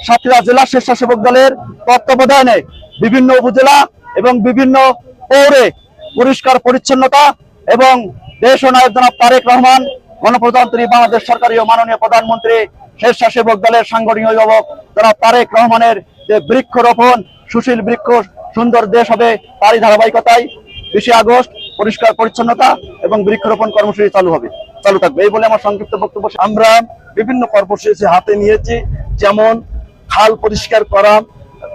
সাতক্ষীরা জেলা স্বেচ্ছাসেবক দলের তত্ত্বাবধানে বিভিন্ন উপজেলা এবং বিভিন্ন পৌরে পরিষ্কার পরিচ্ছন্নতা এবং দেশ ও নায়ক জনাব তারেক রহমান গণপ্রজাতন্ত্রী বাংলাদেশ সরকারি ও মাননীয় প্রধানমন্ত্রী স্বেচ্ছাসেবক দলের সাংগঠনিক অভিভাবক জনাব তারেক রহমানের যে বৃক্ষরোপণ সুশীল বৃক্ষ সুন্দর দেশ হবে তারই ধারাবাহিকতায় 20 আগস্ট পরিষ্কার পরিচ্ছন্নতা এবং বৃক্ষরোপণ কর্মসূচি চালু থাকবে এই বলে আমার সংক্ষিপ্ত বক্তব্য। আমরা বিভিন্ন কর্মসূচি হাতে নিয়েছি, যেমন খাল পরিষ্কার করা,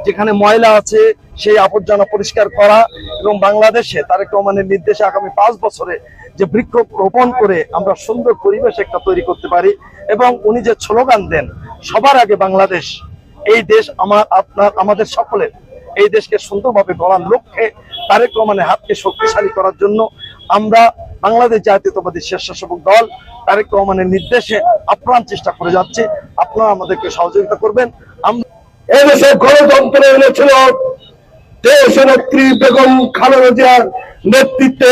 যেখানে ময়লা আছে সেই আবর্জনা পরিষ্কার করা, এবং বাংলাদেশে তারেক রহমানের নির্দেশে আগামী 5 বছরে যে বৃক্ষ রোপণ করে আমরা সুন্দর পরিবেশ একটা তৈরি করতে পারি। এবং উনি যে স্লোগান দেন সবার আগে বাংলাদেশ, এই দেশ আমার আপনার আমাদের সকলের, এই দেশকে সুন্দরভাবে গড়ার লক্ষ্যে তারেক রহমানের হাতকে শক্তিশালী করার জন্য আমরা বাংলাদেশ জাতীয়তাবাদী স্বেচ্ছাসেবক দল তারেক রহমানের নির্দেশে আপ্রাণ চেষ্টা করে যাচ্ছে। আপনারা আমাদেরকে সহযোগিতা করবেন। এদেশে গণতন্ত্র এনেছিল দেশনেত্রী বেগম খালেদা জিয়ার নেতৃত্বে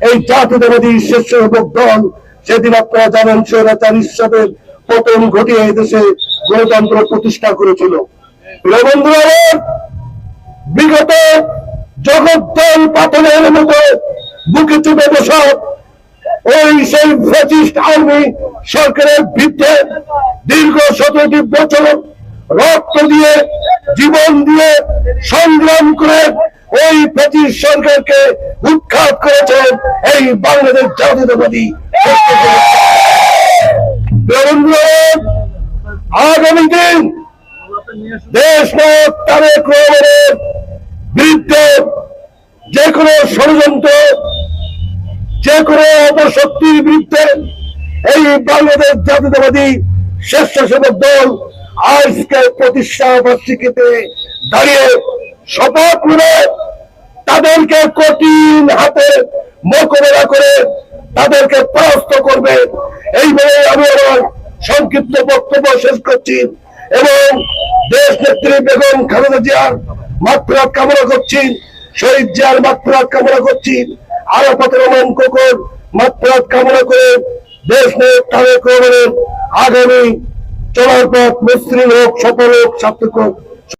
এই জাতীয়তাবাদী স্বেচ্ছাসেবক দল। সেদিন আপনারা জানেন স্বৈরাচার ইরশাদের পতন ঘটিয়ে এদেশে গণতন্ত্র প্রতিষ্ঠা করেছিল। বন্ধুরা, বিগত জগদ্দল পাতনের মতো বুকে চেপে বসা ওই সেই ফ্যাসিস্ট আর্মি সরকারের বিরুদ্ধে দীর্ঘ 17টি বছর রক্ত দিয়ে জীবন দিয়ে সংগ্রাম করে ওই ফ্যাসিস্ট সরকারকে উৎখাত করেছে এই বাংলাদেশ জাতীয়তাবাদী। আগামী দিন দেশ নায়ক তারেক রহমানের বিরুদ্ধে যে কোনো ষড়যন্ত্র, যে কোনো অপশক্তির বিরুদ্ধে এই বাংলাদেশ জাতীয়তাবাদী স্বেচ্ছাসেবক দল আজকে প্রতিষ্ঠা বার্ষিকীতে দাঁড়িয়ে শপথ নিয়ে তাদেরকে কঠিন হাতে মোকাবেলা করে তাদেরকে পরাস্ত করবে। এইভাবে আমি আমার সংক্ষিপ্ত বক্তব্য শেষ করছি এবং দেশ নেত্রী বেগম খালেদা জিয়ার মাগফিরাত কামনা করছি, শহীদ জিয়ার মাগফিরাত কামনা করছি, আরাফাত রহমান কোকর মাগফিরাত কামনা করে দেশ নায়ক তারেক রহমানের আগামী চলার পথ মসৃণ হোক, সফল হোক, সার্থক হোক।